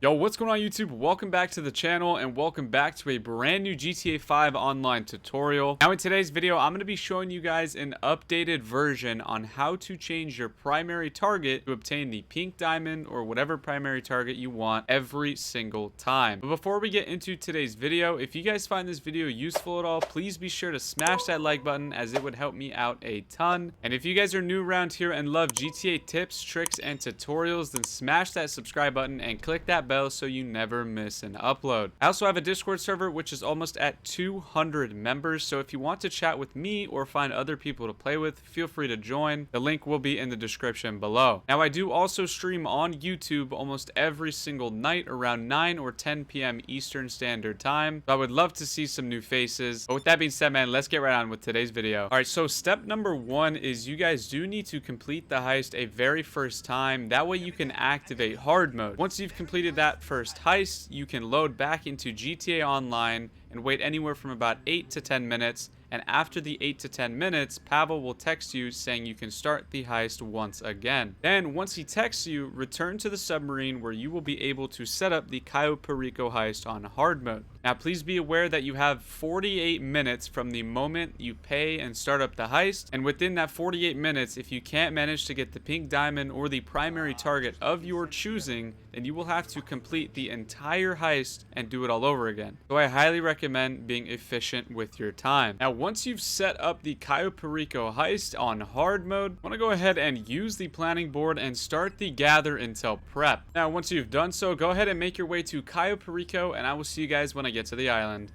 Yo, what's going on YouTube? Welcome back to the channel and welcome back to a brand new GTA 5 online tutorial. Now in today's video, I'm going to be showing you guys an updated version on how to change your primary target to obtain the pink diamond or whatever primary target you want every single time. But before we get into today's video, if you guys find this video useful at all, please be sure to smash that like button as it would help me out a ton. And if you guys are new around here and love GTA tips, tricks, and tutorials, then smash that subscribe button and click that bell so you never miss an upload. I also have a Discord server which is almost at 200 members, so if you want to chat with me or find other people to play with, feel free to join. The link will be in the description below. Now I do also stream on YouTube almost every single night around 9 or 10 p.m. Eastern Standard Time, so I would love to see some new faces. But with that being said, man, let's get right on with today's video. Alright, so step number 1 is you guys do need to complete the heist a very first time. That way you can activate hard mode. Once you've completed that first heist, you can load back into GTA Online and wait anywhere from about 8 to 10 minutes. And after the 8 to 10 minutes, Pavel will text you saying you can start the heist once again. Then, once he texts you, return to the submarine where you will be able to set up the Cayo Perico Heist on hard mode. Now, please be aware that you have 48 minutes from the moment you pay and start up the heist. And within that 48 minutes, if you can't manage to get the pink diamond or the primary target of your choosing, then you will have to complete the entire heist and do it all over again. So I highly recommend being efficient with your time. Now, once you've set up the Cayo Perico Heist on hard mode, I want to go ahead and use the planning board and start the gather intel prep. Now, once you've done so, go ahead and make your way to Cayo Perico, and I will see you guys when I get to the island.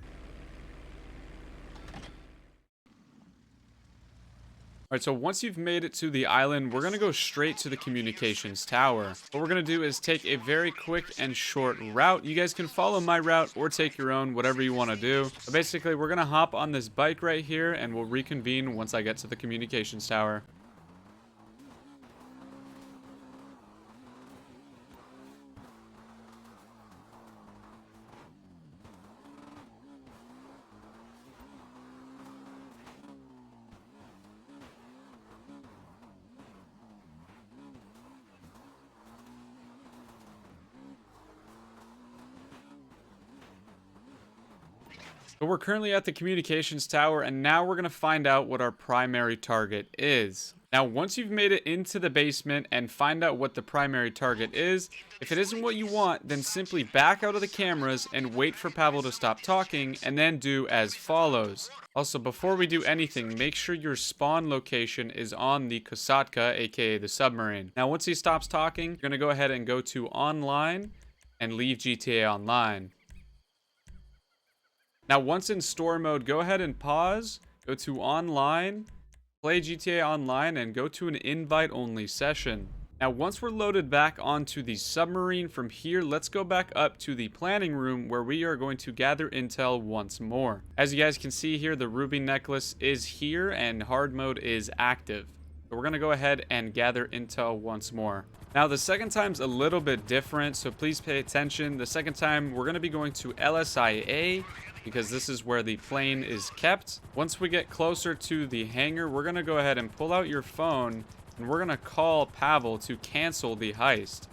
Alright, so once you've made it to the island, we're going to go straight to the communications tower. What we're going to do is take a very quick and short route. You guys can follow my route or take your own, whatever you want to do. But basically, we're going to hop on this bike right here and we'll reconvene once I get to the communications tower. So we're currently at the communications tower, and now we're going to find out what our primary target is. Now, once you've made it into the basement and find out what the primary target is, if it isn't what you want, then simply back out of the cameras and wait for Pavel to stop talking, and then do as follows. Also, before we do anything, make sure your spawn location is on the Kosatka, aka the submarine. Now, once he stops talking, you're going to go ahead and go to online and leave GTA Online. Now, once in store mode, go ahead and pause, go to online, play GTA Online, and go to an invite-only session. Now, once we're loaded back onto the submarine from here, let's go back up to the planning room where we are going to gather intel once more. As you guys can see here, the ruby necklace is here and hard mode is active. So we're going to go ahead and gather intel once more. Now, the second time's a little bit different, so please pay attention. The second time, we're going to be going to LSIA, because this is where the plane is kept. Once we get closer to the hangar, we're going to go ahead and pull out your phone, and we're going to call Pavel to cancel the heist.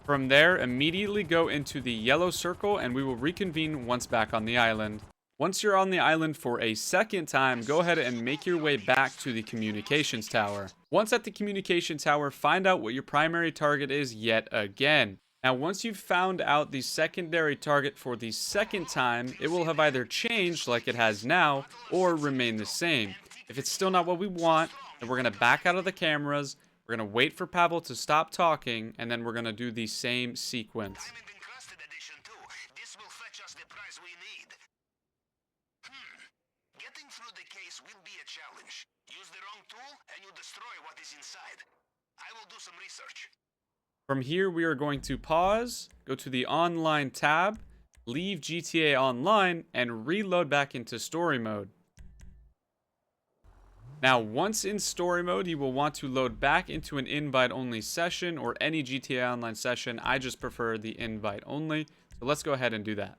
From there, immediately go into the yellow circle, and we will reconvene once back on the island. Once you're on the island for a second time, go ahead and make your way back to the communications tower. Once at the communication tower, find out what your primary target is yet again. Now, once you've found out the secondary target for the second time, it will have either changed like it has now, or remain the same. If it's still not what we want, then we're going to back out of the cameras, we're going to wait for Pavel to stop talking, and then we're going to do the same sequence. Getting through the case will be a challenge. Use the wrong tool and you destroy what is inside. I will do some research. From here, we are going to pause, go to the online tab, leave GTA Online, and reload back into story mode. Now, once in story mode, you will want to load back into an invite-only session or any GTA Online session. I just prefer the invite-only, so let's go ahead and do that.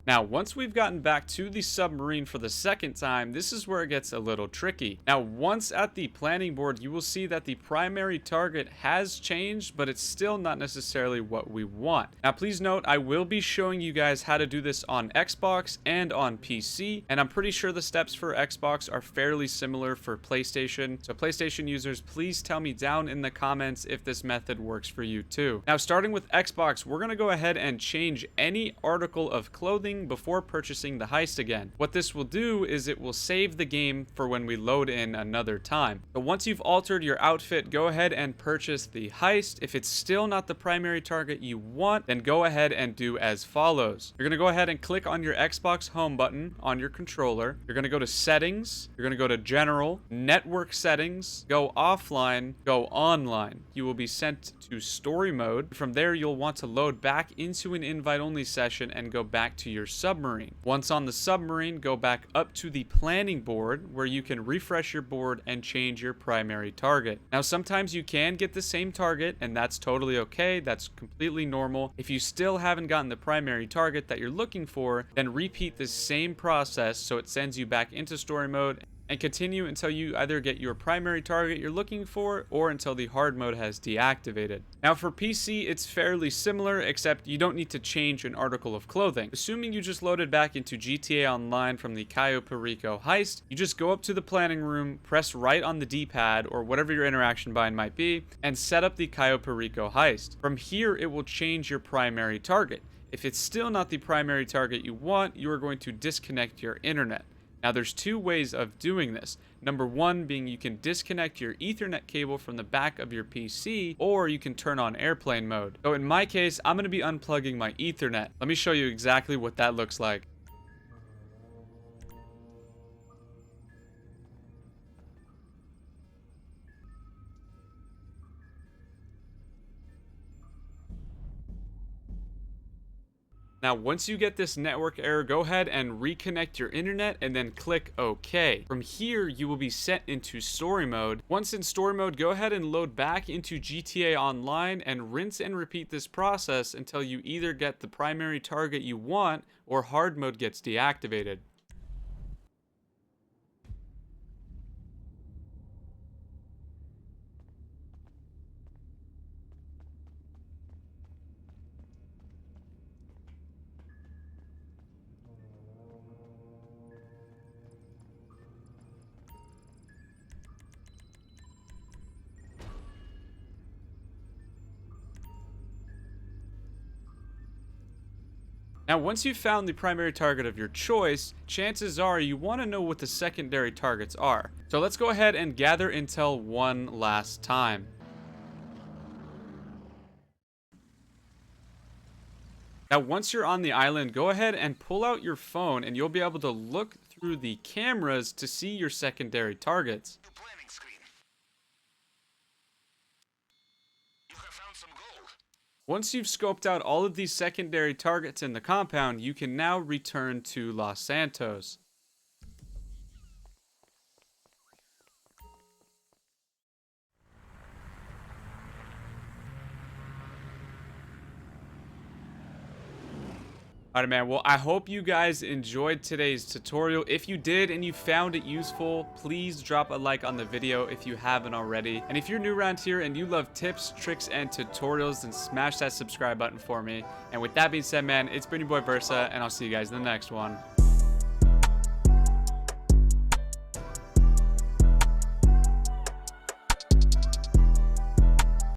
Now, once we've gotten back to the submarine for the second time, this is where it gets a little tricky. Now, once at the planning board, you will see that the primary target has changed, but it's still not necessarily what we want. Now, please note, I will be showing you guys how to do this on Xbox and on PC, and I'm pretty sure the steps for Xbox are fairly similar for PlayStation. So PlayStation users, please tell me down in the comments if this method works for you too. Now, starting with Xbox, we're going to go ahead and change any article of clothing before purchasing the heist again. What this will do is it will save the game for when we load in another time. So once you've altered your outfit, go ahead and purchase the heist. If it's still not the primary target you want, then go ahead and do as follows. You're going to go ahead and click on your Xbox home button on your controller. You're going to go to settings. You're going to go to general, network settings, go offline, go online. You will be sent to story mode. From there, you'll want to load back into an invite only session and go back to your submarine. Once on the submarine, go back up to the planning board where you can refresh your board and change your primary target. Now, sometimes you can get the same target, and that's totally okay. That's completely normal. If you still haven't gotten the primary target that you're looking for, then repeat the same process so it sends you back into story mode, and continue until you either get your primary target you're looking for or until the hard mode has deactivated. Now, for PC, it's fairly similar, except you don't need to change an article of clothing. Assuming you just loaded back into GTA Online from the Cayo Perico Heist, you just go up to the planning room, press right on the D-pad or whatever your interaction bind might be, and set up the Cayo Perico Heist. From here, it will change your primary target. If it's still not the primary target you want, you are going to disconnect your internet. Now, there's two ways of doing this. Number one being you can disconnect your Ethernet cable from the back of your PC, or you can turn on airplane mode. So in my case, I'm going to be unplugging my Ethernet. Let me show you exactly what that looks like. Now, once you get this network error, go ahead and reconnect your internet and then click OK. From here, you will be sent into story mode. Once in story mode, go ahead and load back into GTA Online and rinse and repeat this process until you either get the primary target you want or hard mode gets deactivated. Now, once you've found the primary target of your choice, chances are you want to know what the secondary targets are. So let's go ahead and gather intel one last time. Now, once you're on the island, go ahead and pull out your phone and you'll be able to look through the cameras to see your secondary targets. New planning screen. You have found some gold. Once you've scoped out all of these secondary targets in the compound, you can now return to Los Santos. Alright, man, well, I hope you guys enjoyed today's tutorial. If you did and you found it useful, please drop a like on the video if you haven't already. And if you're new around here and you love tips, tricks, and tutorials, then smash that subscribe button for me. And with that being said, man, it's been your boy Versa, and I'll see you guys in the next one.